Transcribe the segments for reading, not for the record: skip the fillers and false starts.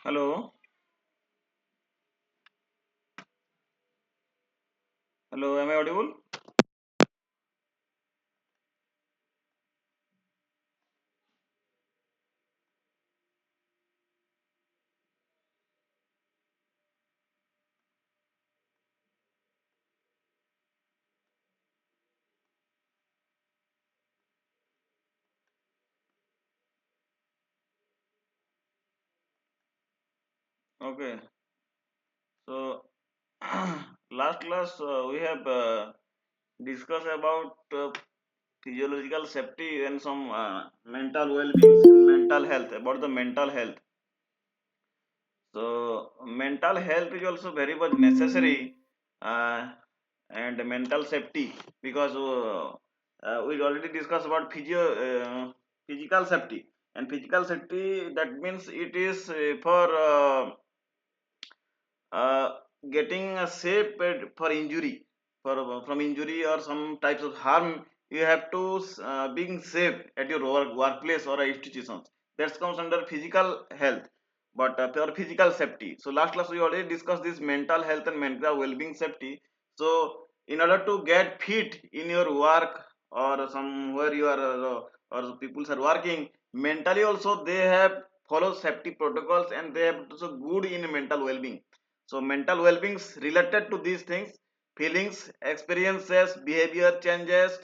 Hello, hello, am I audible? Okay, so last class we have discussed about physiological safety and some mental well-being, mental health, about the mental health. So mental health is also very much necessary uh, and mental safety because we already discussed about physical safety and physical safety that means it is for uh, getting a safe for injury from injury or some types of harm. You have to being safe at your workplace or institutions. That comes under physical health, but for physical safety. So last class we already discussed this mental health and mental well-being safety. So in order to get fit in your work or somewhere you are or people are working mentally also, they have follow safety protocols and they have also good in mental well-being. So mental well-being related to these things: feelings, experiences, behavior changes,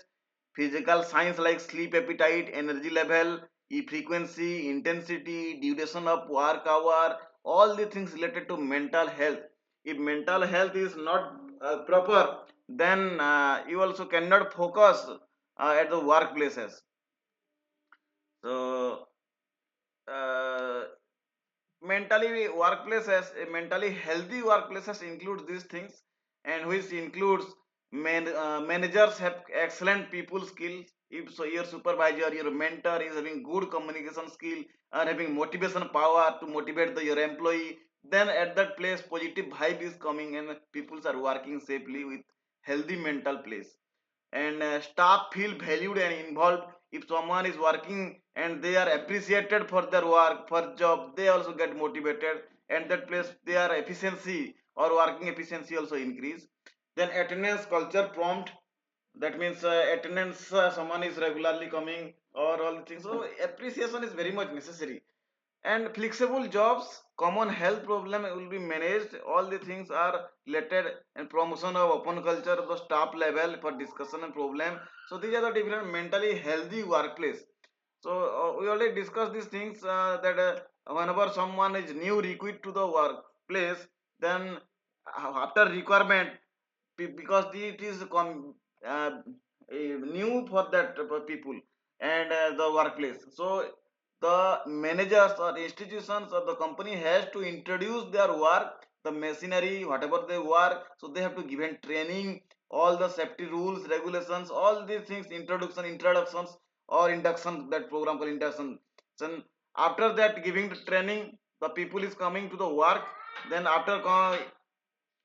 physical signs like sleep, appetite, energy level, frequency, intensity, duration of work hour, all the things related to mental health. If mental health is not proper, then you also cannot focus at the workplaces. So uh, mentally workplaces, mentally healthy workplaces include these things, and which includes managers have excellent people skills. If so your supervisor, your mentor is having good communication skill or having motivation power to motivate your employee, then at that place positive vibe is coming and people are working safely with healthy mental place. And staff feel valued and involved. If someone is working and they are appreciated for their work, for job, they also get motivated, and that place their efficiency or working efficiency also increase. Then attendance culture prompt, that means attendance, someone is regularly coming or all the things, so appreciation is very much necessary. And flexible jobs, common health problem will be managed, all the things are related. And promotion of open culture at the staff level for discussion and problem. So these are the different mentally healthy workplace. So we already discussed these things, that whenever someone is new recruit to the workplace, then after requirement, because it is uh, new for that people and the workplace. So the managers or institutions or the company has to introduce their work, the machinery, whatever they work, so they have to give in training, all the safety rules, regulations, all these things, introductions or induction, that program called induction. Then after that giving the training, the people is coming to the work. Then after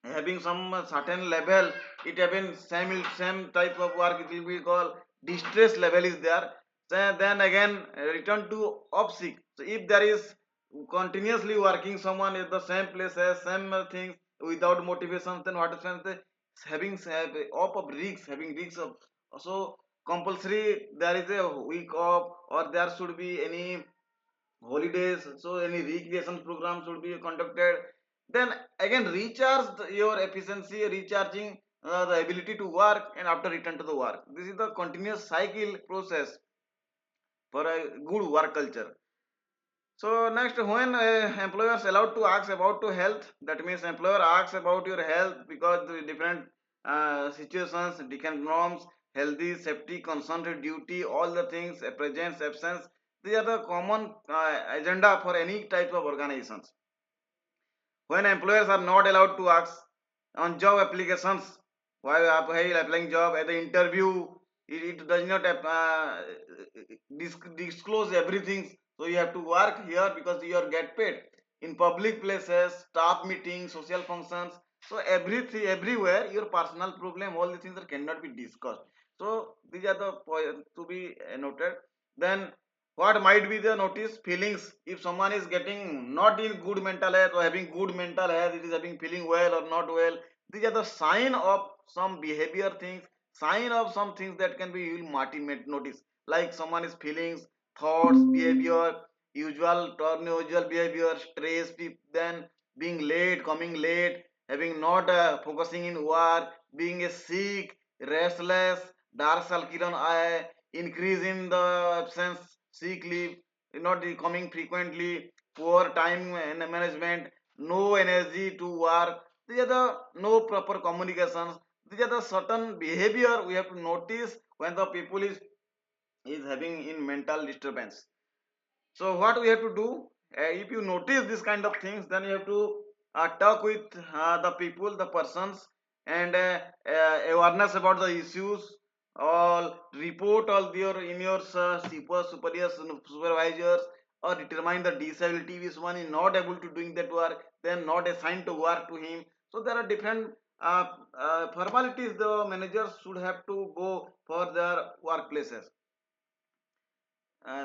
having some certain level, it having same type of work, it will be called distress level is there. Then again return to off sick. So if there is continuously working someone at the same places, same things, without motivation, then what happens, they having off of risks, having risks of. So compulsory there is a week off, or there should be any holidays, so any recreation program should be conducted. Then again recharge your efficiency, recharging the ability to work, and after return to the work, this is the continuous cycle process for a good work culture. So next, when employers allowed to ask about to health, that means employer asks about your health because the different situations, different norms, healthy, safety, consent, duty, all the things, presence, absence. These are the common agenda for any type of organizations. When employers are not allowed to ask on job applications, why are applying job at the interview, it does not disclose everything. So you have to work here because you are get paid. In public places, staff meetings, social functions, so everything, everywhere your personal problem, all the things that cannot be discussed. So these are the points to be noted. Then What might be the notice feelings? If someone is getting not in good mental health or having good mental health, it is having feeling well or not well, these are the sign of some behavior things, sign of some things that can be you will notice, like someone is feelings, thoughts, behavior, usual or unusual behavior, stress, then being late, coming late, having not focusing in work, being a sick, restless, dark circle on eye, increase in the absence, sick leave, not coming frequently, poor time management, no energy to work. These are the no proper communications. These are the certain behavior we have to notice when the people is having in mental disturbance. So what we have to do, if you notice this kind of things, then you have to talk with the people, the persons, and awareness about the issues, all report all your in your superiors, supervisors, or determine the disability which one is not able to doing that work, then not assigned to work to him. So there are different formalities the managers should have to go for their workplaces.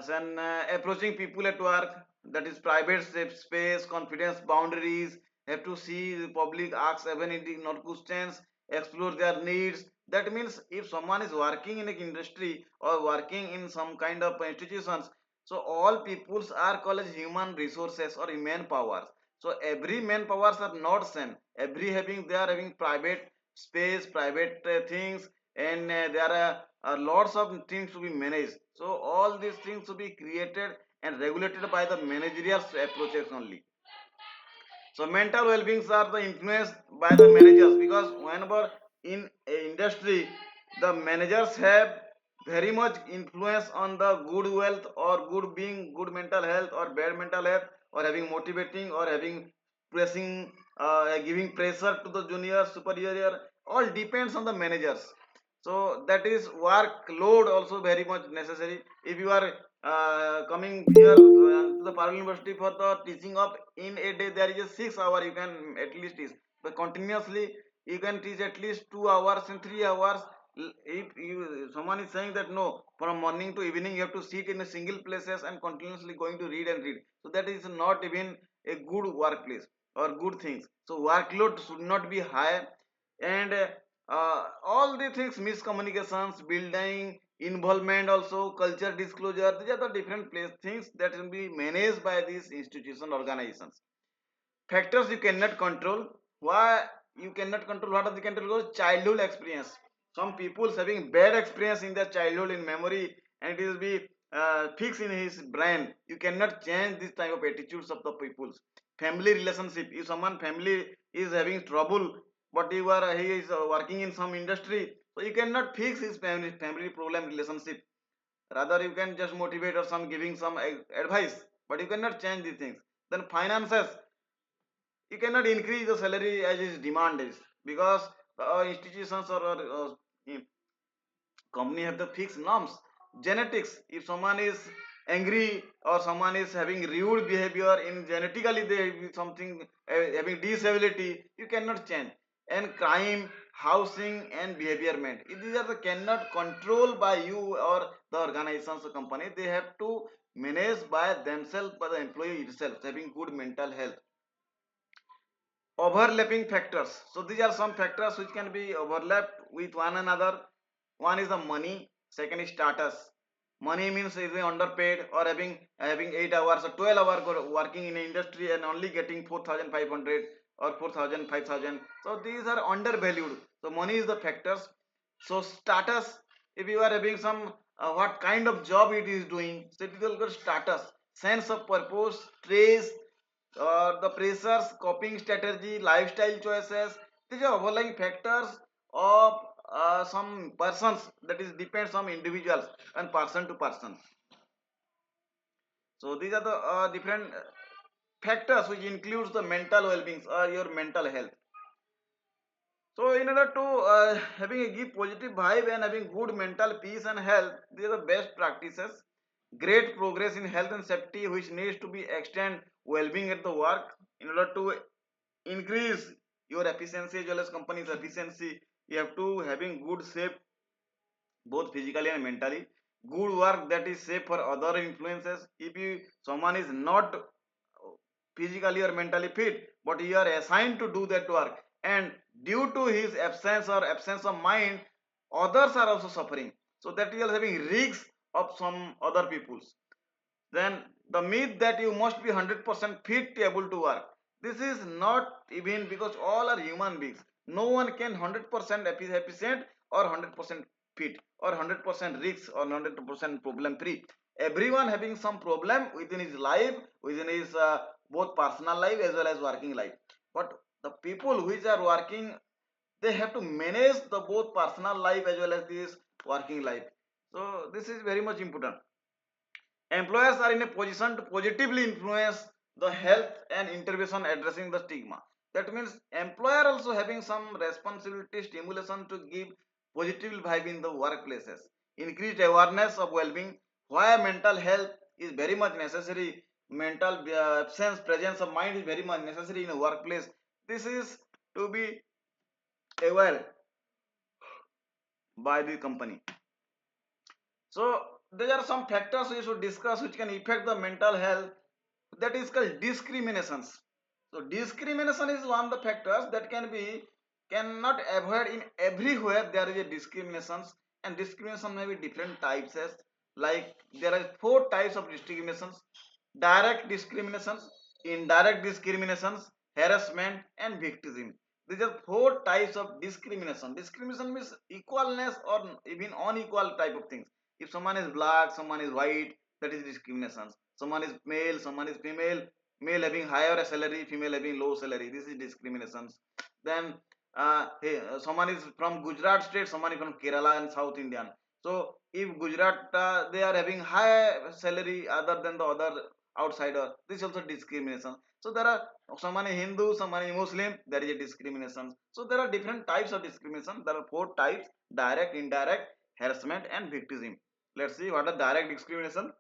Then approaching people at work, that is private safe space, confidence boundaries, have to see the public, ask even not questions, explore their needs. That means if someone is working in an industry or working in some kind of institutions, so all peoples are called as human resources or manpower. So every manpowers are not same, every having they are having private space, private things, and there are lots of things to be managed. So all these things to be created and regulated by the managerial approaches only. So mental well-beings are the influenced by the managers, because whenever in a industry the managers have very much influence on the good wealth or good being, good mental health or bad mental health, or having motivating or having pressing, giving pressure to the junior superior, all depends on the managers. So that is workload also very much necessary. If you are coming here to the Parallel University for the teaching of, in a day there is a 6 hour you can at least teach, but continuously you can teach at least 2 hours and 3 hours. If you someone is saying that no, from morning to evening you have to sit in a single places and continuously going to read and read, so that is not even a good workplace or good things. So workload should not be high, and all the things, miscommunications, building involvement, also culture disclosure, these are the different place things that will be managed by these institution organizations. Factors you cannot control. Why you cannot control? What are the control? Childhood experience. Some people having bad experience in their childhood in memory, and it will be fixed in his brain. You cannot change this type of attitudes of the peoples. Family relationship, if someone family is having trouble, but he is working in some industry, so you cannot fix his family problem relationship. Rather you can just motivate or some giving some advice, but you cannot change these things. Then finances, you cannot increase the salary as its demand is, because institutions or company have the fixed norms. Genetics, if someone is angry or someone is having rude behavior, in genetically they have something having disability, you cannot change. And crime, housing and behaviorment, these are the cannot control by you or the organizations or company, they have to manage by themselves, by the employee itself having good mental health. Overlapping factors, so these are some factors which can be overlapped with one another. One is the money, second is status. Money means is underpaid or having 8 hours or 12 hours working in an industry and only getting 4,500 or 4,000 5,000. So these are undervalued, so money is the factors. So status, if you are having some what kind of job it is doing, so it will go status. Sense of purpose, stress, the pressures, coping strategy, lifestyle choices, these are overlying factors of some persons, that is depends on individuals and person to person. So these are the different factors which includes the mental well-being or your mental health. So in order to having a give positive vibe and having good mental peace and health, these are the best practices. Great progress in health and safety which needs to be extend well-being at the work. In order to increase your efficiency as well as company's efficiency, you have to having good shape both physically and mentally. good work that is safe for other influences. If you someone is not physically or mentally fit, but you are assigned to do that work, and due to his absence or absence of mind, others are also suffering, so that you are having risks of some other people's. Then the myth that you must be 100% fit to able to work, this is not even, because all are human beings. No one can 100% efficient or 100% fit or 100% risk or 100% problem free. Everyone having some problem within his life, within his both personal life as well as working life. But the people which are working, they have to manage the both personal life as well as this working life. So this is very much important. Employers are in a position to positively influence the health and intervention addressing the stigma. That means employer also having some responsibility, stimulation to give positive vibe in the workplaces. Increased awareness of well-being, why mental health is very much necessary. Mental absence, presence of mind is very much necessary in a workplace. This is to be aware by the company. So there are some factors we should discuss which can affect the mental health, that is called discriminations. So discrimination is one of the factors that cannot avoid. In everywhere there is a discriminations, and discrimination may be different types as, like there are four types of discriminations: direct discriminations, indirect discriminations, harassment and victimism. These are four types of discrimination. Discrimination means equalness or even unequal type of things. If someone is black, someone is white, that is discrimination. Someone is male, someone is female, male having higher salary, female having low salary, this is discriminations. Then hey, someone is from Gujarat state, someone is from Kerala and South Indian. So if Gujarat they are having high salary other than the other outsider, this is also discrimination. So there are someone is Hindu, someone is Muslim, there is a discrimination. So there are different types of discrimination. There are four types: direct, indirect, harassment and victimism. Let's see what are direct discrimination.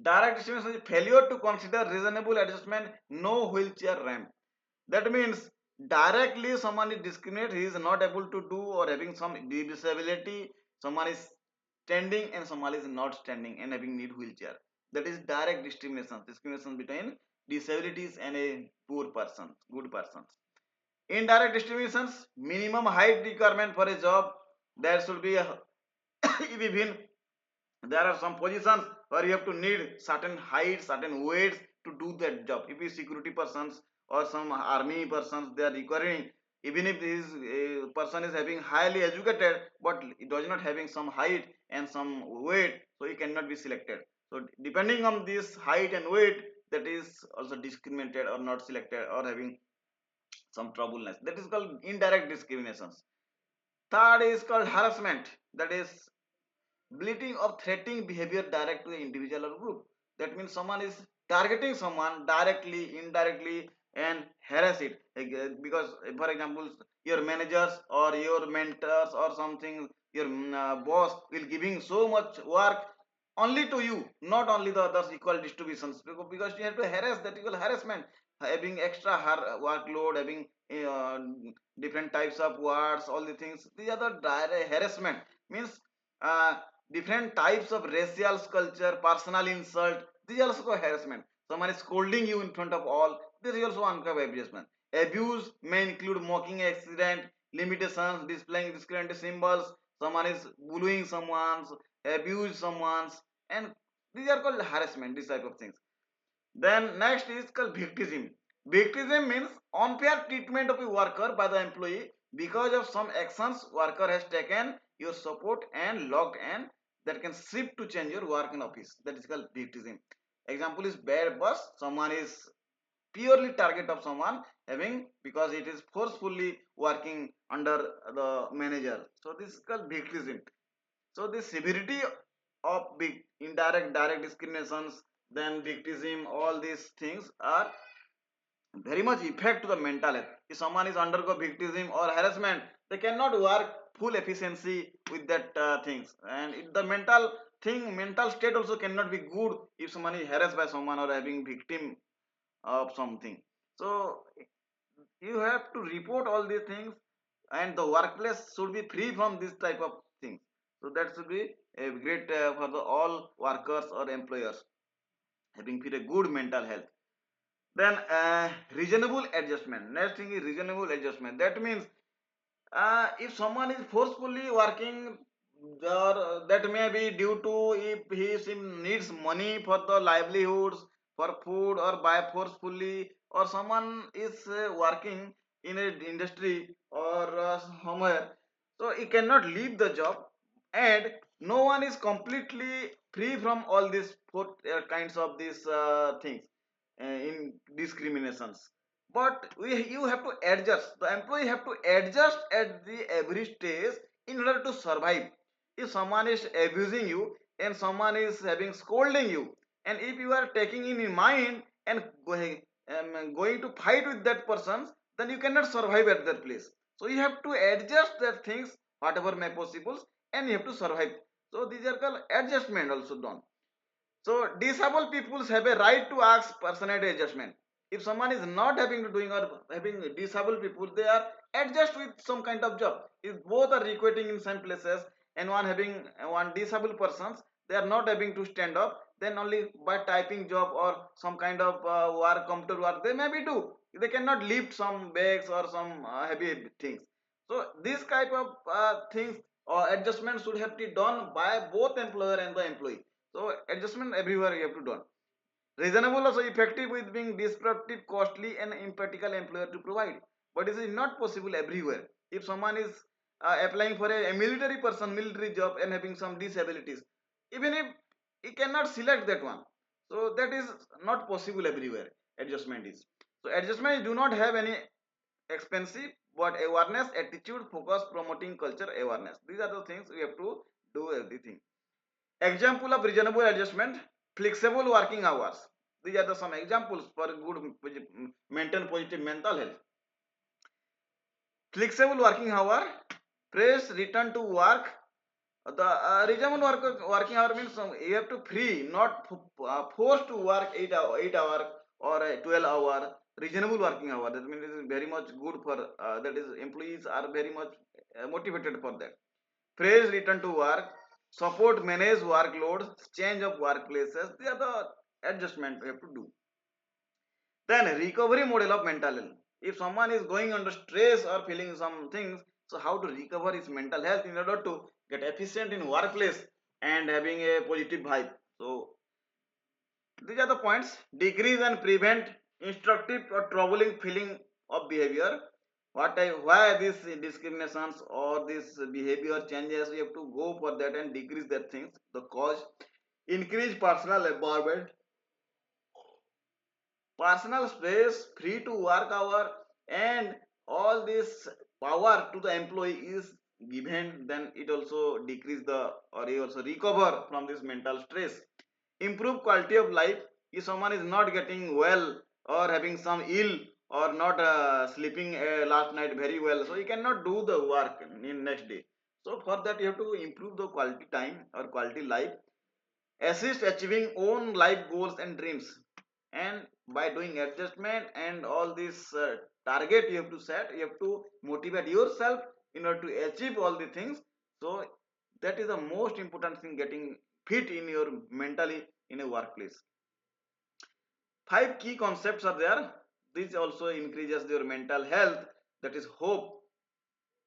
Direct discrimination is failure to consider reasonable adjustment, no wheelchair ramp. That means directly someone is discriminated, he is not able to do or having some disability, someone is standing and someone is not standing and having need wheelchair. That is direct discrimination, discrimination between disabilities and a poor person, good person. Indirect discriminations, minimum height requirement for a job, there should be a even there are some positions where you have to need certain height, certain weights to do that job. If you security persons or some army persons, they are requiring, even if this person is having highly educated but it does not having some height and some weight, so he cannot be selected. So depending on this height and weight, that is also discriminated or not selected or having some troubleness, that is called indirect discriminations. Third is called harassment, that is bleating or threatening behavior direct to the individual or group. That means someone is targeting someone directly, indirectly, and harass it. Like, because, for example, your managers or your mentors or something, your boss will giving so much work only to you, not only the others, equal distributions, because you have to harass, that equal harassment, having extra workload, having uh, different types of words, all the things. These are the direct harassment. Means uh, different types of racial culture, personal insult, this is also harassment. Someone is scolding you in front of all, this is also uncovered harassment. Abuse may include mocking accident, limitations, displaying discriminatory symbols, someone is bullying someone's, abuse someone's, and these are called harassment, this type of things. Then next is called victimism. Victimism means unfair treatment of a worker by the employee because of some actions worker has taken your support and logged, and that can shift to change your work in office. That is called victimism. Example is bad boss. Someone is purely target of someone having, because it is forcefully working under the manager. So this is called victimism. So the severity of big indirect direct discriminations, then victimism, all these things are very much effect to the mental health. If someone is undergo victimism or harassment, they cannot work full efficiency with that things, and the mental thing, mental state also cannot be good if someone is harassed by someone or having victim of something. So you have to report all these things, and the workplace should be free from this type of things. So that should be a great for the all workers or employers having feel a good mental health. Then reasonable adjustment. Next thing is reasonable adjustment. That means if someone is forcefully working, or that may be due to if he needs money for the livelihoods, for food, or by forcefully, or someone is working in a industry or somewhere, so he cannot leave the job, and no one is completely free from all these four kinds of these things in discriminations. But you have to adjust, the employee have to adjust at the every stage in order to survive. If someone is abusing you and someone is having scolding you, and if you are taking in mind and going to fight with that person, then you cannot survive at that place. So you have to adjust that things whatever may possible, and you have to survive. So these are called adjustment also done. So disabled people have a right to ask personality adjustment. If someone is not having to doing or having disabled people, they are adjust with some kind of job. If both are requiting in some places and one having one disabled persons, they are not having to stand up. Then only by typing job or some kind of work, computer work, they maybe do. They cannot lift some bags or some heavy things. So this type of things or adjustment should have to be done by both employer and the employee. So adjustment everywhere you have to do. Reasonable also effective with being disruptive, costly and impractical employer to provide. But this is not possible everywhere. If someone is applying for a military person, military job and having some disabilities, even if he cannot select that one. So that is not possible everywhere. Adjustment is. So adjustment do not have any expensive, but awareness, attitude, focus, promoting culture, awareness. These are the things we have to do everything. Example of reasonable adjustment, flexible working hours. These are the some examples for good maintain positive mental health. Flexible working hour, fresh return to work. The reasonable working hour means you have to free, not forced to work 8 hour or 12 hour. Reasonable working hour. That means it is very much good for that is employees are very much motivated for that. Fresh return to work, support manage workloads, change of workplaces. They are the adjustment we have to do. Then recovery model of mental health. If someone is going under stress or feeling some things, so how to recover his mental health in order to get efficient in workplace and having a positive vibe. So these are the points. Decrease and prevent instructive or troubling feeling of behavior. Why these discriminations or this behavior changes, we have to go for that and decrease that things. The cause, increase personal empowerment, personal space, free to work hour, and all this power to the employee is given. Then it also decrease the or he also recover from this mental stress. Improve quality of life. If someone is not getting well or having some ill or not sleeping last night very well, so he cannot do the work in next day. So for that you have to improve the quality time or quality life. Assist achieving own life goals and dreams, and by doing adjustment and all this target you have to set, you have to motivate yourself in order to achieve all the things. So that is the most important thing, getting fit in your mentally in a workplace. Five key concepts are there. This also increases your mental health. That is hope.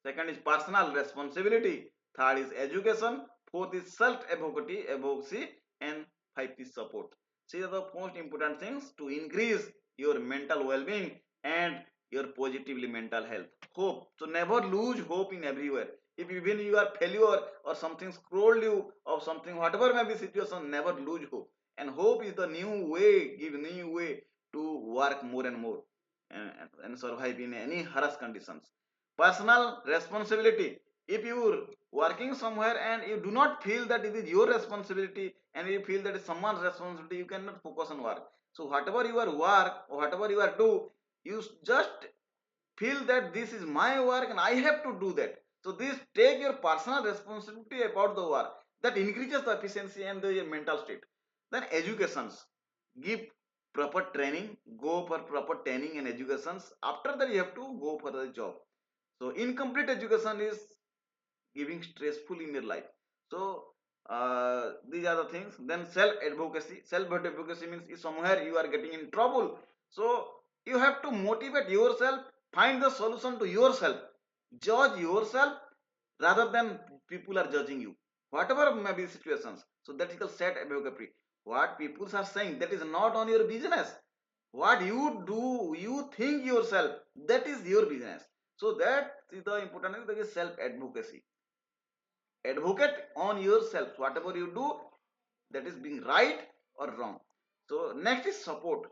Second is personal responsibility. Third is education. Fourth is self-advocacy. And fifth is support. These are the most important things to increase your mental well-being and your positively mental health. Hope. So never lose hope in everywhere. If even you are failure or something scrolled you or something, whatever may be situation, never lose hope. And hope is the new way, give new way to work more and more and survive in any harsh conditions. Personal responsibility. If you're working somewhere and you do not feel that it is your responsibility and you feel that it's someone's responsibility, you cannot focus on work. So whatever you are work or whatever you are do, you just feel that this is my work and I have to do that. So this take your personal responsibility about the work. That increases the efficiency and the mental state. Then educations. Give proper training, go for proper training and educations. After that you have to go for the job. So incomplete education is giving stressful in your life. So These are the things. Then self advocacy. Self advocacy means if somewhere you are getting in trouble, so you have to motivate yourself, find the solution to yourself, judge yourself rather than people are judging you, whatever may be situations. So that is called self advocacy. What people are saying, that is not on your business. What you do, you think yourself, that is your business. So that is the important thing, that is self advocacy. Advocate on yourself, whatever you do, that is being right or wrong. So next is support.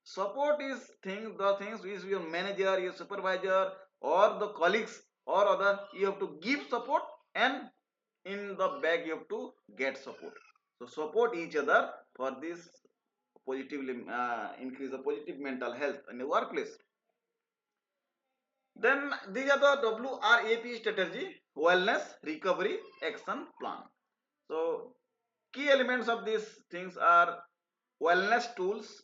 Support is the things which your manager, your supervisor, or the colleagues or other, you have to give support, and in the back you have to get support. So support each other for this positively increase the positive mental health in the workplace. Then these are the WRAP strategy, wellness recovery action plan. So key elements of these things are wellness tools,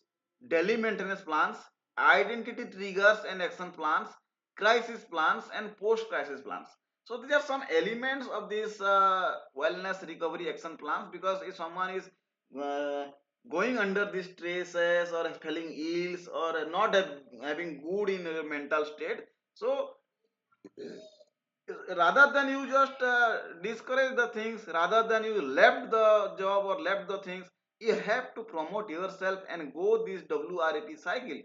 daily maintenance plans, identity triggers and action plans, crisis plans, and post crisis plans. So these are some elements of this wellness recovery action plans, because if someone is uh, going under these stresses or feeling ills or not having good in a mental state, so rather than you just discourage the things, rather than you left the job or left the things, you have to promote yourself and go this WRAP cycle.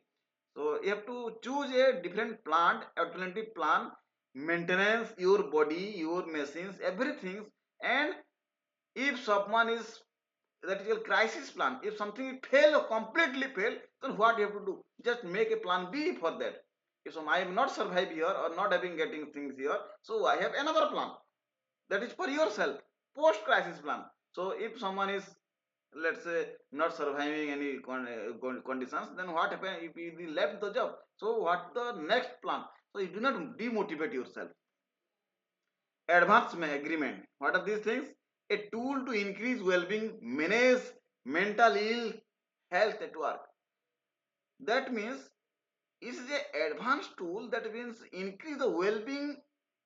So you have to choose a different plan, alternative plan, maintenance your body, your machines, everything. And if someone is, that is a crisis plan, if something fail or completely fail, then what you have to do, just make a plan B for that. If some, I am not survive here or not having getting things here, so I have another plan, that is for yourself, post crisis plan. So if someone is, let's say, not surviving any conditions, then what happen if he left the job, so what the next plan? So you do not demotivate yourself. Advanced agreement, what are these things? A tool to increase well-being, manage mental ill health at work. That means it is a advanced tool, that means increase the well-being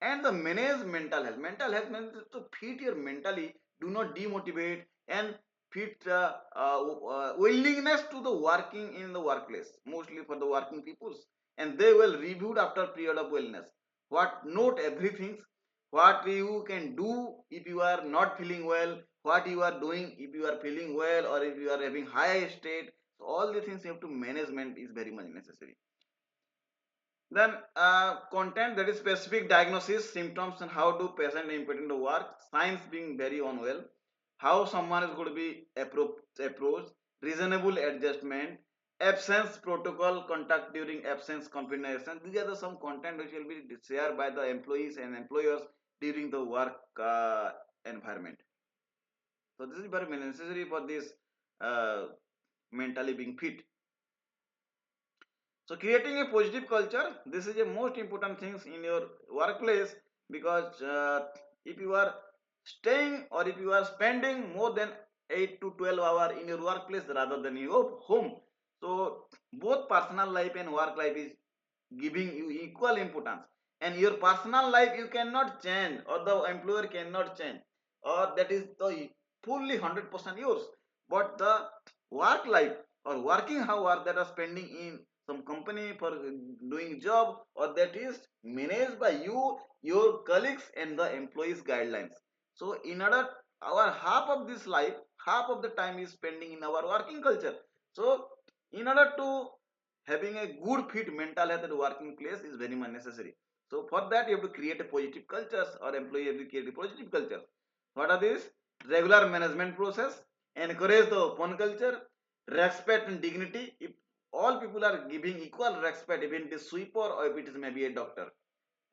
and the manage mental health. Mental health means to fit your mentally, do not demotivate, and fit willingness to the working in the workplace, mostly for the working peoples, and they will review after period of wellness. What note everything, what you can do if you are not feeling well, what you are doing if you are feeling well, or if you are having high state. So all the things you have to management is very much necessary. Then content, that is specific diagnosis, symptoms, and how do patient impacting the work. Signs being very unwell. How someone is going to be approached. Reasonable adjustment. Absence protocol, contact during absence, combination. These are the some content which will be shared by the employees and employers during the work environment. So this is very necessary for this uh, mentally being fit. So creating a positive culture, this is a most important things in your workplace, because if you are staying or if you are spending more than 8 to 12 hours in your workplace rather than your home, so both personal life and work life is giving you equal importance. And your personal life you cannot change, or the employer cannot change, or that is the fully 100% yours. But the work life or working hour that are spending in some company for doing job, or that is managed by you, your colleagues, and the employees guidelines. So in order, our half of this life, half of the time is spending in our working culture. So in order to having a good fit mental health at the working place is very much necessary. So for that you have to create a positive cultures, or employee have to create a positive culture. What are these? Regular management process, encourage the open culture, respect and dignity. If all people are giving equal respect, even it is sweeper or if it is maybe a doctor.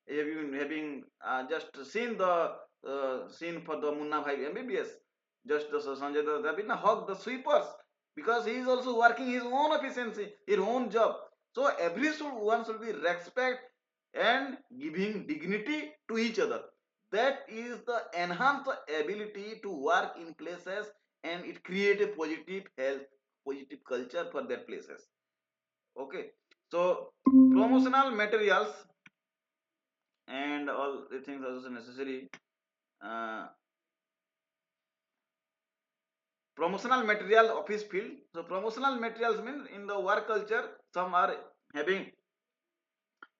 Have you having just seen the scene for the Munna Bhai MBBS? Just the Sanjay Dutt have been hug the sweepers, because he is also working his own efficiency, his own job. So every one should be respect and giving dignity to each other. That is the enhanced ability to work in places, and it create a positive health, positive culture for that places. Okay, so promotional materials and all the things are also necessary. uh, Promotional material office field. So promotional materials means in the work culture, some are having,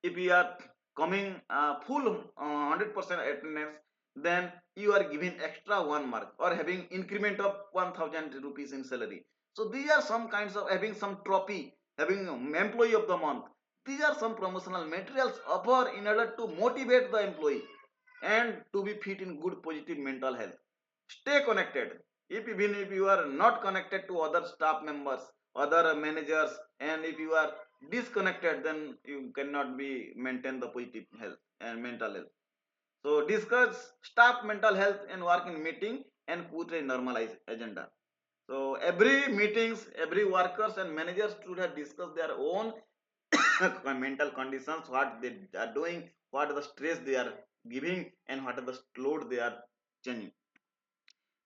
if you are coming full 100% attendance, then you are given extra 1 mark or having increment of 1000 rupees in salary. So these are some kinds of having some trophy, having employee of the month. These are some promotional materials offer in order to motivate the employee and to be fit in good positive mental health. Stay connected. If even if you are not connected to other staff members, other managers, and if you are disconnected, then you cannot be maintain the positive health and mental health. So discuss staff mental health and work in meeting and put a normalized agenda. So every meetings, every workers and managers should have discussed their own mental conditions, what they are doing, what are the stress they are giving, and what are the load they are changing.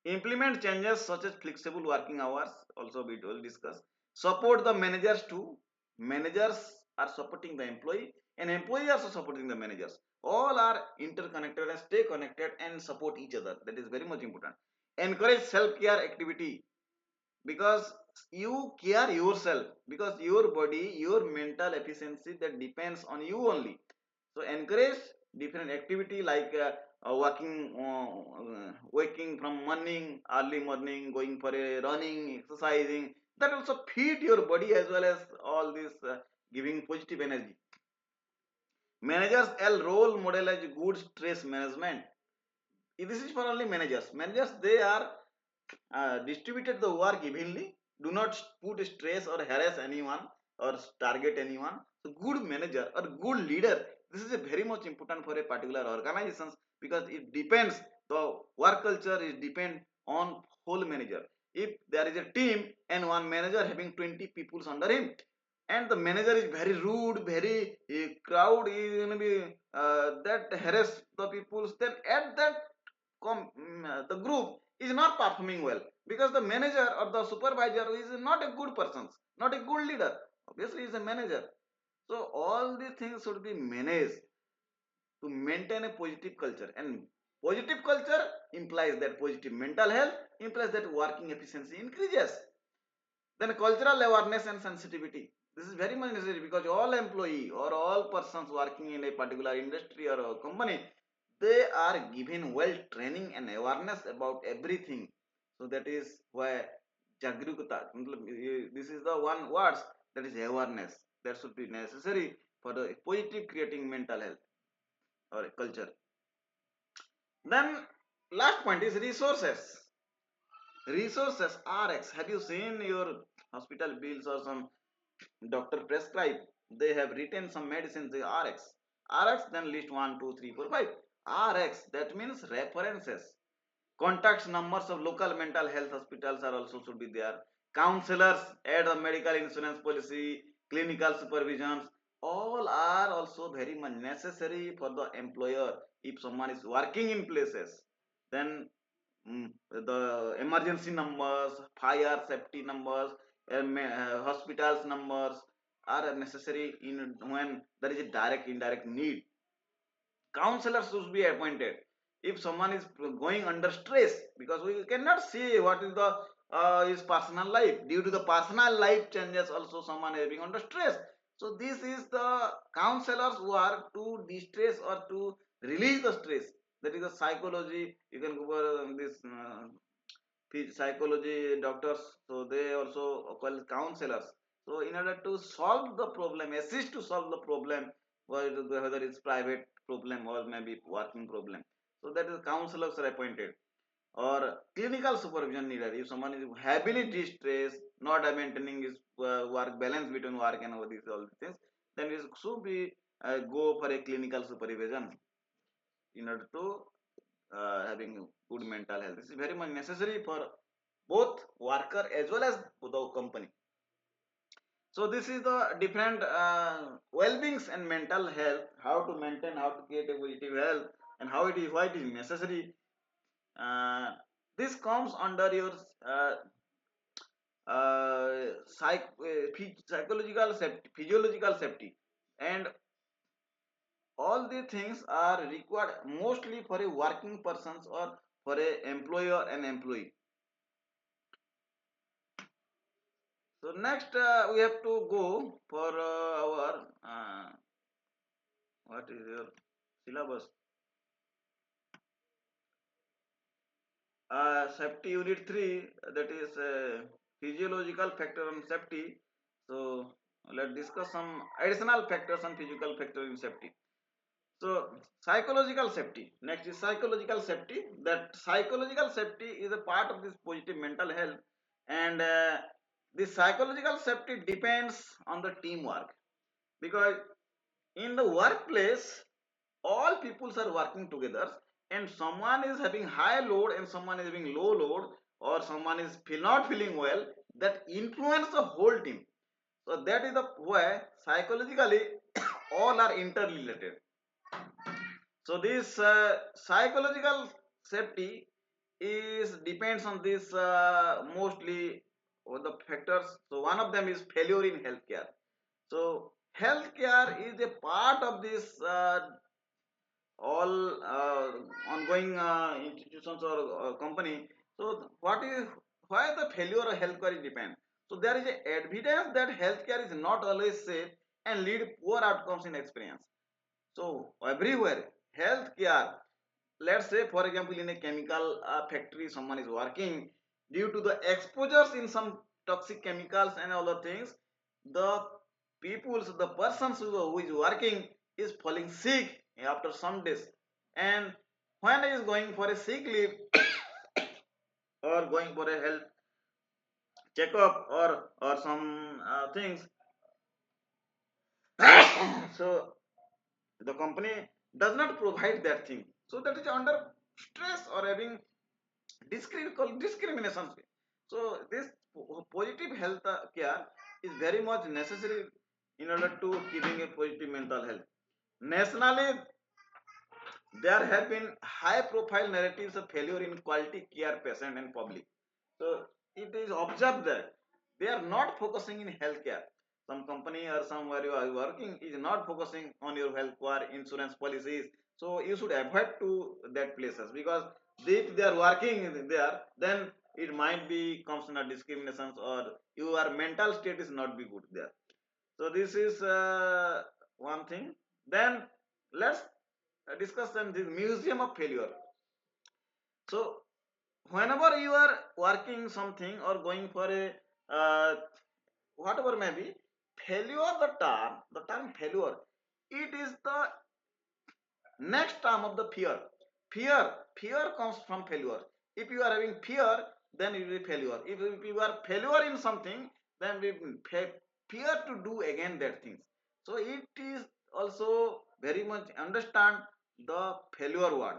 Implement changes such as flexible working hours, also we will discuss. Support the managers too. Managers are supporting the employee and employee also supporting the managers. All are interconnected and stay connected and support each other. That is very much important. Encourage self-care activity, because you care yourself, because your body, your mental efficiency, that depends on you only. So encourage different activity like waking from morning, early morning, going for a running, exercising. That also feed your body as well as all this giving positive energy. Managers L role model as good stress management. This is for only managers. Managers, they are distributed the work evenly. Do not put stress or harass anyone or target anyone. So good manager or good leader, this is a very much important for a particular organizations, because it depends, the work culture is depend on whole manager. If there is a team and one manager having 20 people under him, and the manager is very rude, very crowd is going to be that harass the people, then at that the group is not performing well, because the manager or the supervisor is not a good person, not a good leader. Obviously, is a manager. So all these things should be managed to maintain a positive culture, and positive culture implies that positive mental health, implies that working efficiency increases. Then cultural awareness and sensitivity. This is very much necessary, because all employee or all persons working in a particular industry or a company, they are given well training and awareness about everything. So that is why Jagrukta, this is the one words, that is awareness. That should be necessary for the positive creating mental health or culture. Then last point is resources. Resources RX. Have you seen your hospital bills or some doctor prescribe? They have written some medicines, the RX. RX, then list 1, 2, 3, 4, 5. RX, that means references. Contacts numbers of local mental health hospitals are also should be there. Counselors, add a medical insurance policy, clinical supervisions, all are also very much necessary for the employer. If someone is working in places, then the emergency numbers, fire safety numbers, hospitals numbers are necessary in when there is a direct indirect need. Counselors should be appointed if someone is going under stress, because we cannot see what is the his personal life. Due to the personal life changes, also someone is being under stress. So this is the counselors work to de-stress or to release the stress. That is the psychology. You can go for this psychology doctors, so they also call counselors. So in order to solve the problem, assist to solve the problem, whether it's private problem or maybe working problem, so that is counselors are appointed. Or clinical supervision needed if someone is heavily distressed, not maintaining his work balance between work and all these things, then it should be go for a clinical supervision in order to having good mental health. This is very much necessary for both worker as well as the company. So this is the different well-beings and mental health, how to maintain, how to create a positive health, and how it is, why it is necessary. uh, this comes under your psychological safety, physiological safety, and all these things are required mostly for a working persons or for a employer and employee. So next we have to go for our what is your syllabus? Safety unit 3, that is physiological factor on safety. So let's discuss some additional factors on physical factor in safety. So psychological safety. Next is psychological safety. That psychological safety is a part of this positive mental health, and this psychological safety depends on the teamwork, because in the workplace all peoples are working together, and someone is having high load and someone is having low load, or someone is not feeling well, that influence the whole team. So that is the way psychologically all are interrelated. So this psychological safety is depends on this mostly on the factors. So one of them is failure in healthcare. So healthcare is a part of this all ongoing institutions or company. So what is why the failure of healthcare is depend? So there is a evidence that healthcare is not always safe and lead poor outcomes in experience. So everywhere healthcare, let's say for example in a chemical factory someone is working, due to the exposures in some toxic chemicals and other things, the the persons who is working is falling sick after some days, and when he is going for a sick leave or going for a health checkup or some things, so the company does not provide that thing, so that is under stress or having discrimination. So this positive health care is very much necessary in order to keeping a positive mental health. Nationally, there have been high profile narratives of failure in quality care patient and public. So it is observed that they are not focusing in healthcare. Some company or somewhere you are working is not focusing on your health care insurance policies. So you should avoid to that places, because if they are working there, then it might be comes under discriminations, or your mental state is not be good there. So this is one thing. Then let's discuss then this museum of failure. So whenever you are working something or going for a whatever may be, failure, the term failure, it is the next term of the fear. Fear comes from failure. If you are having fear, then it will be failure. If you are failure in something, then we fear to do again that things. So it is also very much understand the failure word.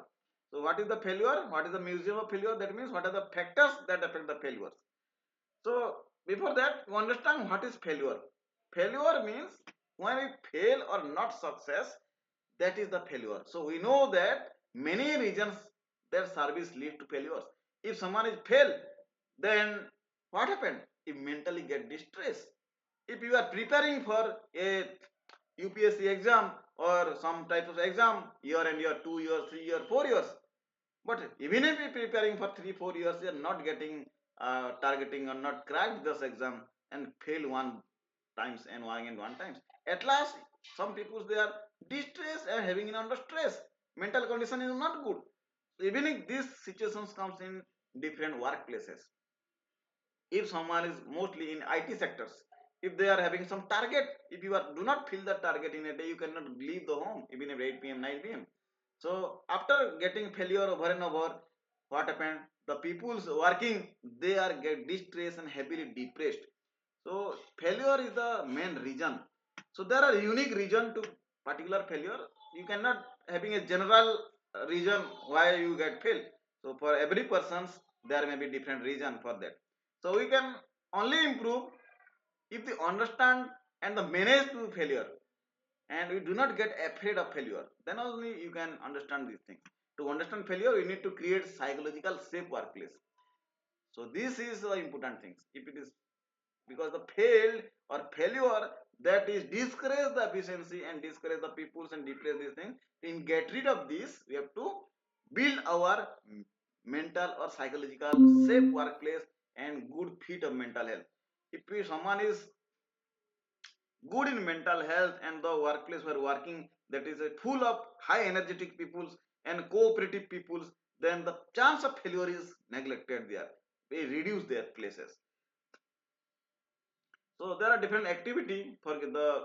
So what is the failure? What is the museum of failure? That means what are the factors that affect the failures. So before that, you understand what is failure. Failure means when we fail or not success, that is the failure. So we know that many reasons that service lead to failures. If someone is fail, then what happened? If mentally get distressed. If you are preparing for a UPSC exam or some type of exam, year and year, 2 years, 3 years, 4 years, but even if you're preparing for 3 4 years, you're not getting targeting or not cracked this exam and fail one times and one times. At last, some people they are distressed and having it under stress. Mental condition is not good. Even if these situations comes in different workplaces, if someone is mostly in IT sectors, if they are having some target, if you are do not fill the target in a day, you cannot leave the home even at 8 p.m. 9 p.m. So after getting failure over and over, what happened? The people's working, they are get distressed and heavily depressed. So failure is the main reason. So there are unique reason to particular failure. You cannot having a general reason why you get failed. So for every persons there may be different reason for that. So we can only improve if we understand and the manage to failure, and we do not get afraid of failure. Then only you can understand these things. To understand failure, you need to create psychological safe workplace. So this is the important things. If it is because the failed or failure, that is discourage the efficiency and discourage the peoples and depress these things. In get rid of this, we have to build our mental or psychological safe workplace and good fit of mental health. If someone is good in mental health and the workplace where working that is a full of high energetic peoples and cooperative peoples, then the chance of failure is neglected there. They reduce their places. So there are different activity for the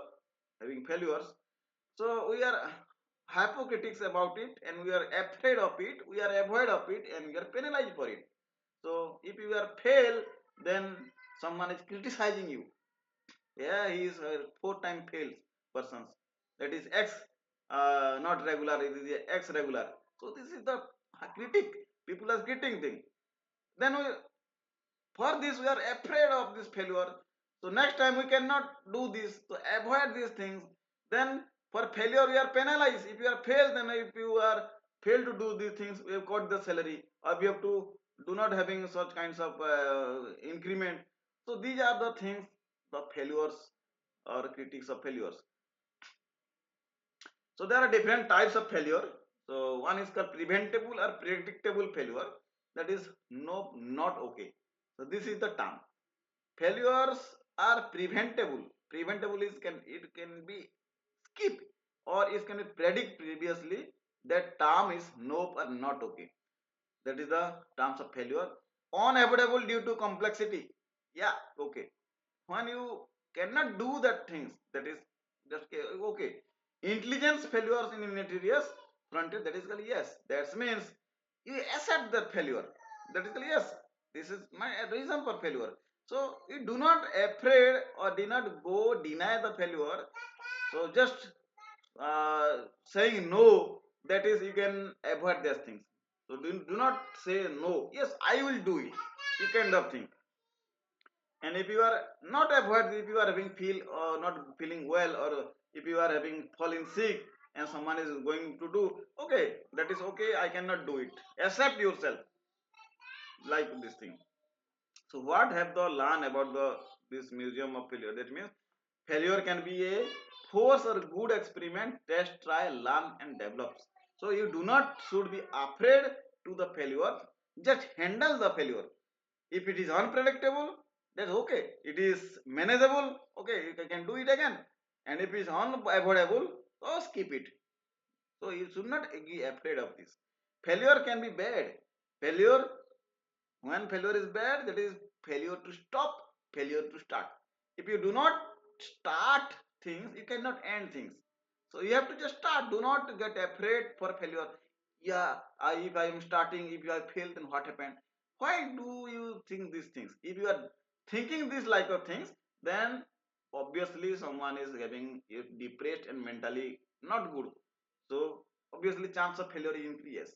having failures. So we are hypocritics about it and we are afraid of it, we are avoid of it and we are penalized for it. So if you are fail, then someone is criticizing you. Yeah, he is a four-time failed persons. That is X, not regular. It is X regular. So this is the critic. People are critiquing thing. Then we, for this we are afraid of this failure. So next time we cannot do this to avoid these things. Then for failure we are penalized. If you are failed, then if you are failed to do these things, we have got the salary, or we have to do not having such kinds of increment. So these are the things, the failures or critics of failures. So there are different types of failure. So one is called preventable or predictable failure. That is no, not okay. So this is the term. Failures are preventable. Preventable is can be skipped or it can be predict previously. That term is nope or not okay. That is the terms of failure. Unavoidable due to complexity. Yeah, okay. When you cannot do that things, that is just okay. Intelligence failures in areas fronted, that is called yes. That means you accept that failure. That is called yes. This is my reason for failure. So you do not afraid or do not go deny the failure. So just saying no, that is you can avoid these things. So do not say no. Yes, I will do it. You kind of thing. And if you are not avoid, if you are having feel or not feeling well, or if you are having fallen sick and someone is going to do, okay, that is okay, I cannot do it. Accept yourself like this thing. So what have the learn about the this museum of failure? That means failure can be a force or good experiment, test, try, learn and develop. So you do not should be afraid to the failure, just handle the failure. If it is unpredictable, that's okay. It is manageable, okay, you can do it again. And if it is unavoidable, so skip it. So you should not be afraid of this. Failure can be bad. Failure, when failure is bad, that is failure to stop, failure to start. If you do not start things, you cannot end things. So you have to just start. Do not get afraid for failure. Yeah, if I am starting, if I fail, then what happened? Why do you think these things? If you are thinking these like of things, then obviously someone is having depressed and mentally not good. So obviously chance of failure is increase.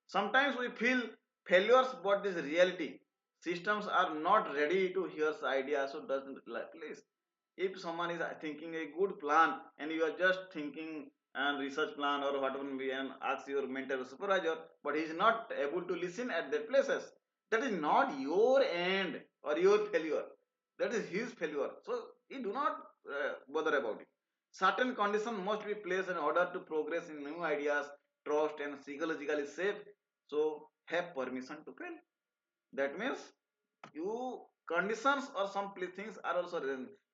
Sometimes we feel failures, but this reality. Systems are not ready to hear the idea, so doesn't like please. If someone is thinking a good plan and you are just thinking and research plan or whatever be and ask your mentor supervisor, but he is not able to listen at that places, that is not your end or your failure. That is his failure. So you do not bother about it. Certain condition must be placed in order to progress in new ideas, trust and psychologically safe. So have permission to fail. That means you conditions or some things are also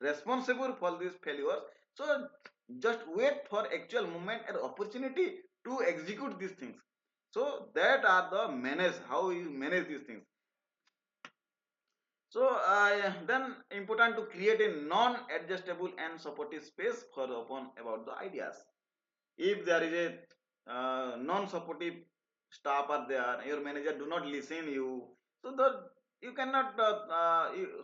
responsible for these failures. So just wait for actual moment and opportunity to execute these things. So that are the manage, how you manage these things. So then important to create a non-adjustable and supportive space for upon about the ideas. If there is a non-supportive staff are there, your manager do not listen you, so the you cannot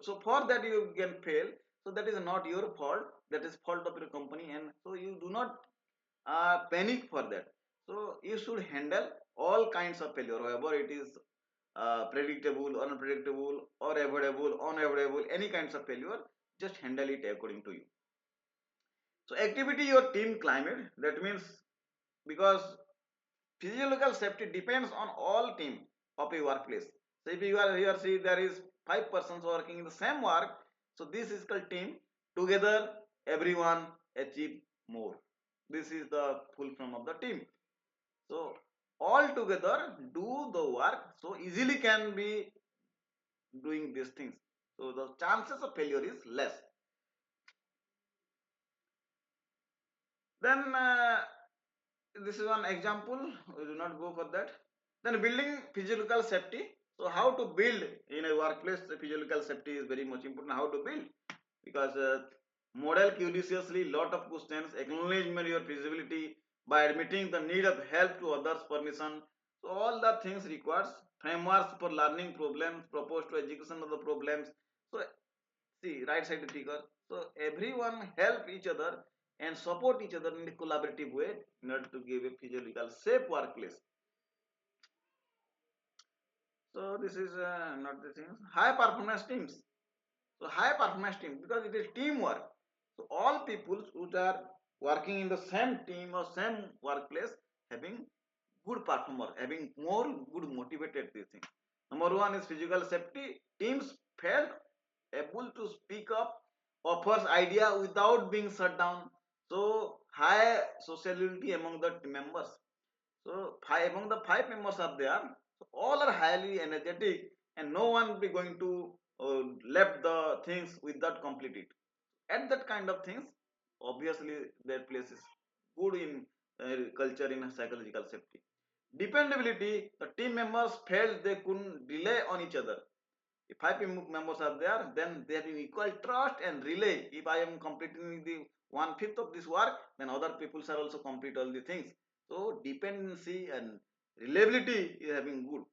so for that you can fail. So that is not your fault, that is fault of your company, and so you do not panic for that. So you should handle all kinds of failure, however it is predictable, unpredictable, or avoidable, unavoidable, any kinds of failure, just handle it according to you. So activity your team climate, that means because physiological safety depends on all team of a workplace. So if you are here, see there is 5 persons working in the same work, so this is called team. Together, everyone achieve more. This is the full form of the team. So all together do the work, so easily can be doing these things. So the chances of failure is less. Then this is one example. We do not go for that. Then building physical safety. So how to build in a workplace physical safety is very much important. How to build, because model curiously lot of questions, acknowledgement your feasibility by admitting the need of help to others permission. So all the things requires frameworks for learning problems proposed to education of the problems. So see right side figure. So everyone help each other and support each other in a collaborative way in order to give a physical safe workplace. So this is not the things. High performance teams. So high performance team, because it is teamwork. So all people who are working in the same team or same workplace having good performer, having more good motivated these things. Number one is physical safety. Teams felt able to speak up, offers idea without being shut down. So high sociality among the members. So five among the five members are there. So all are highly energetic, and no one be going to left the things without complete it. At that kind of things, obviously their place is good in culture in psychological safety. Dependability, the team members felt they couldn't rely on each other. If five members are there, then they have equal trust and relay. If I am completing the one fifth of this work, then other people shall also complete all the things. So dependency and reliability is having good.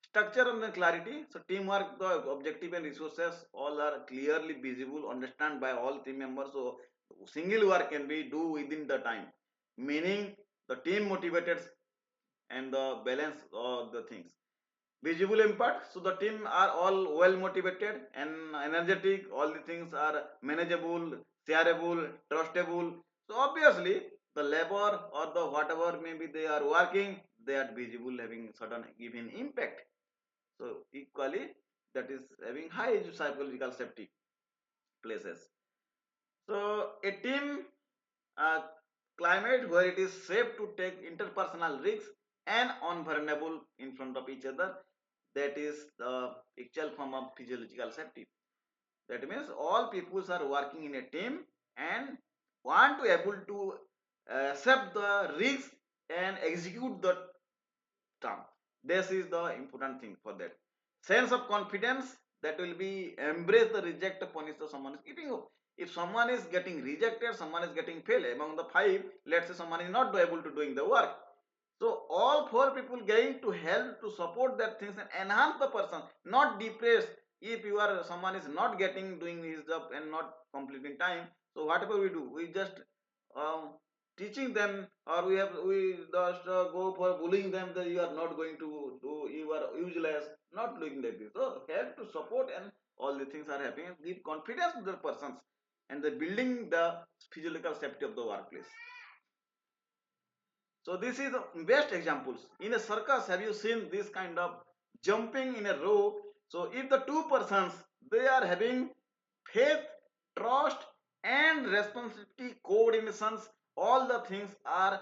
Structure and the clarity. So teamwork, the objective and resources all are clearly visible, understand by all team members. So single work can be do within the time. Meaning the team motivated and the balance of the things. Visible impact. So the team are all well motivated and energetic. All the things are manageable, shareable, trustable. So obviously the labor or the whatever maybe they are working, they are visible, having certain given impact. So equally that is having high psychological safety places. So a team uh, climate where it is safe to take interpersonal risks and unvulnerable in front of each other, that is the actual form of physiological safety. That means all peoples are working in a team and want to able to accept the risks and execute the term. This is the important thing for that. Sense of confidence, that will be embrace the reject punish the someone is giving up. If someone is getting rejected, someone is getting failed among the five, let's say someone is not able to doing the work. So all four people going to help to support that things and enhance the person, not depressed. If you are someone is not getting doing his job and not completing time, so whatever we do, we just um, teaching them, or we just go for bullying them that you are not going to do, you are useless, not doing like this. So help to support and all the things are happening. Give confidence to the persons and the building the physical safety of the workplace. So this is the best examples. In a circus, have you seen this kind of jumping in a row? So if the two persons, they are having faith, trust and responsibility, coordinations, all the things are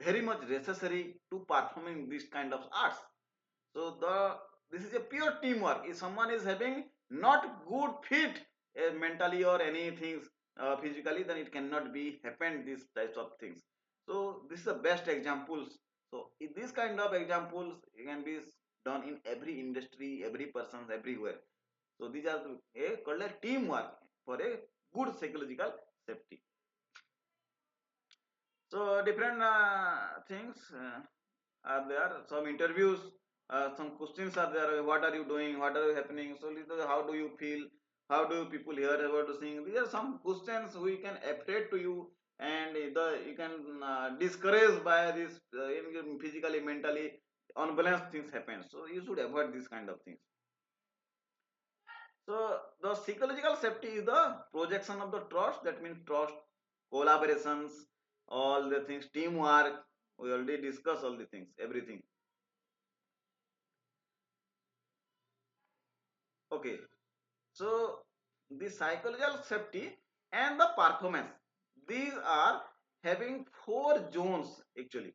very much necessary to performing this kind of arts. So the this is a pure teamwork. If someone is having not good fit mentally or anything physically, then it cannot be happen these types of things. So this is the best examples. So if this kind of examples can be done in every industry, every person, everywhere. So these are a called a teamwork for a good psychological safety. So different things are there. Some interviews, some questions are there. What are you doing? What are you happening? So how do you feel? How do people hear about the thing? These are some questions we can appreciate to you, and you can discourage by this physically, mentally unbalanced things happen. So you should avoid this kind of things. So the psychological safety is the projection of the trust. That means trust, collaborations, all the things, teamwork. We already discussed all the things, everything. Okay. So the psychological safety and the performance. These are having four zones actually.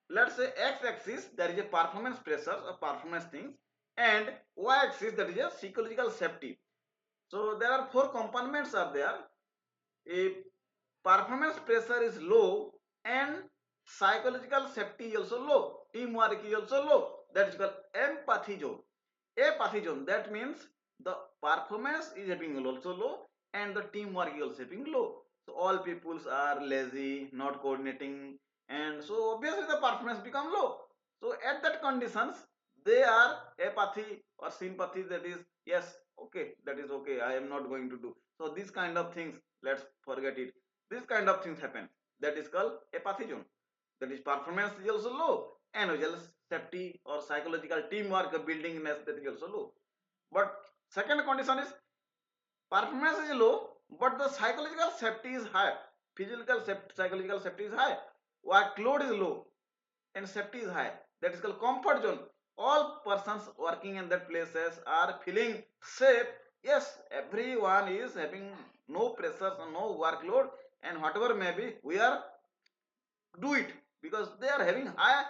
Let's say x-axis there is a performance pressure or performance things, and y-axis, that is a psychological safety. So there are four components are there. If performance pressure is low and psychological safety is also low, teamwork is also low, that is called empathy zone. Apathy zone, that means the performance is having also low and the teamwork is also having low. So all peoples are lazy, not coordinating, and so obviously the performance become low. So at that conditions, they are apathy or sympathy, that is yes, okay, that is okay, I am not going to do. So these kind of things, let's forget it. This kind of things happen, that is called apathy zone. That is performance is also low and as well as safety or psychological teamwork buildingness, that is also low. But second condition is performance is low but the psychological safety is high. Physical safety, psychological safety is high, workload is low and safety is high, that is called comfort zone. All persons working in that places are feeling safe. Yes, everyone is having no pressures or no workload, and whatever may be we are do it because they are having high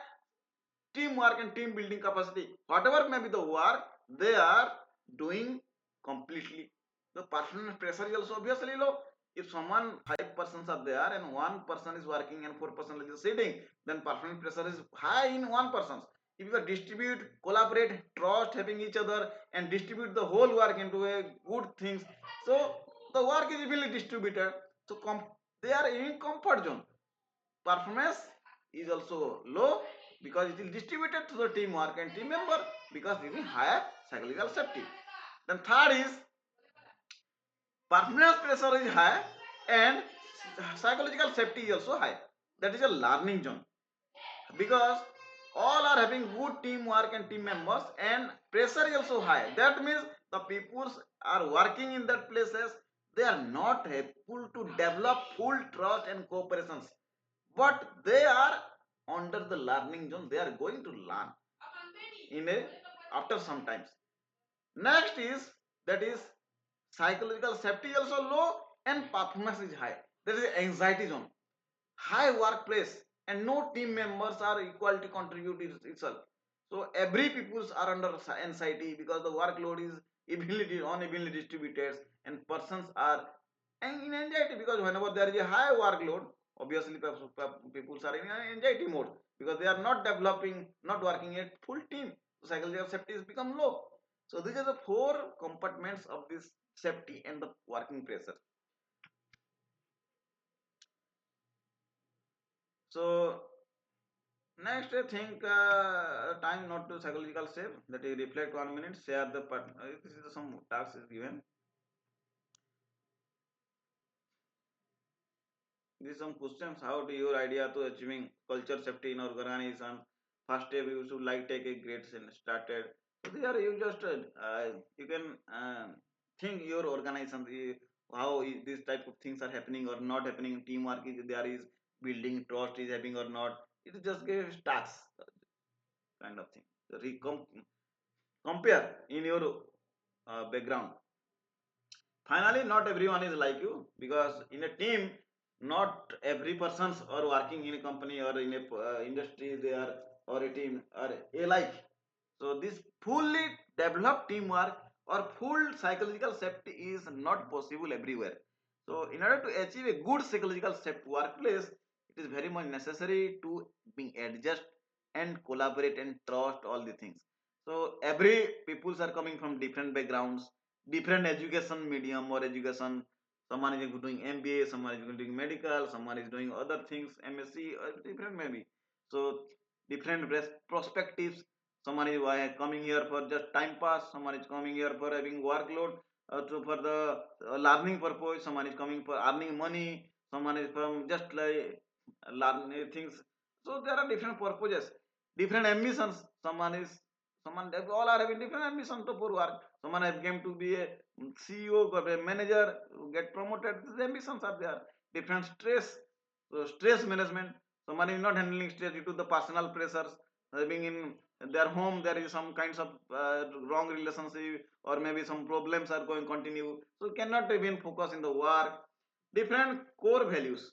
teamwork and team building capacity. Whatever may be the work, they are doing completely. The personal pressure is also obviously low. If someone, five persons are there and one person is working and four person is sitting, then personal pressure is high in one person. If you distribute, collaborate, trust having each other and distribute the whole work into a good things, so the work is evenly distributed. So they are in comfort zone. Performance is also low because it is distributed to the teamwork and team member because giving higher psychological safety. Then third is performance pressure is high and psychological safety is also high. That is a learning zone because all are having good teamwork and team members and pressure is also high. That means the people are working in that places, they are not able to develop full trust and cooperations, but they are under the learning zone, they are going to learn in a after some times. Next is, that is psychological safety also low and performance is high, that is anxiety zone. High workplace and no team members are equal to contribute itself, so every peoples are under anxiety because the workload is unevenly distributed and persons are in anxiety because whenever there is a high workload, obviously people are in anxiety mode because they are not developing, not working at full team. So psychological safety is become low. So these are the four compartments of this safety and the working pressure. So next, I think time not to psychological safe, that you reflect 1 minute, share the part. This is some task is given. These some questions. How do your idea to achieving culture safety in organization? First step you should like take a great started. So these are you just you can think your organization how these type of things are happening or not happening. Teamwork is there is building trust is happening or not. It just gives tasks kind of thing. Compare in your background. Finally, not everyone is like you because in a team, not every persons are working in a company or in a industry. They are or a team are alike. So this fully developed teamwork or full psychological safety is not possible everywhere. So in order to achieve a good psychological safe workplace, it is very much necessary to be adjust and collaborate and trust all the things. So every peoples are coming from different backgrounds, different education medium or education. Someone is doing MBA, someone is doing medical, someone is doing other things, MSc, or different maybe. So different perspectives. Someone is coming here for just time pass, someone is coming here for having workload for the learning purpose, someone is coming for earning money, someone is from just like learning things. So there are different purposes, different ambitions. Someone they all are having different ambitions to for work. Someone have came to be a CEO or a manager, get promoted. These ambitions are there. Different stress, so stress management. Someone is not handling stress due to the personal pressures. Having in their home, there is some kinds of wrong relationship, or maybe some problems are going continue. So cannot even focus in the work. Different core values.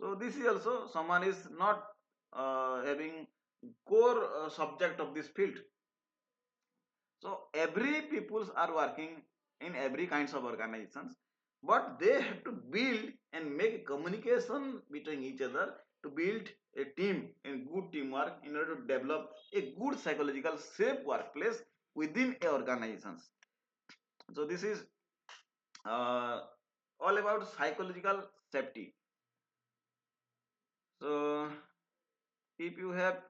So this is also someone is not having core subject of this field. So every peoples are working in every kinds of organizations, but they have to build and make communication between each other to build a team and good teamwork in order to develop a good psychological safe workplace within a organizations. So this is uh, all about psychological safety. So if you have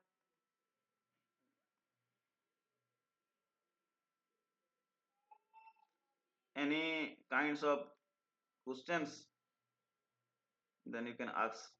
any kinds of questions, then you can ask.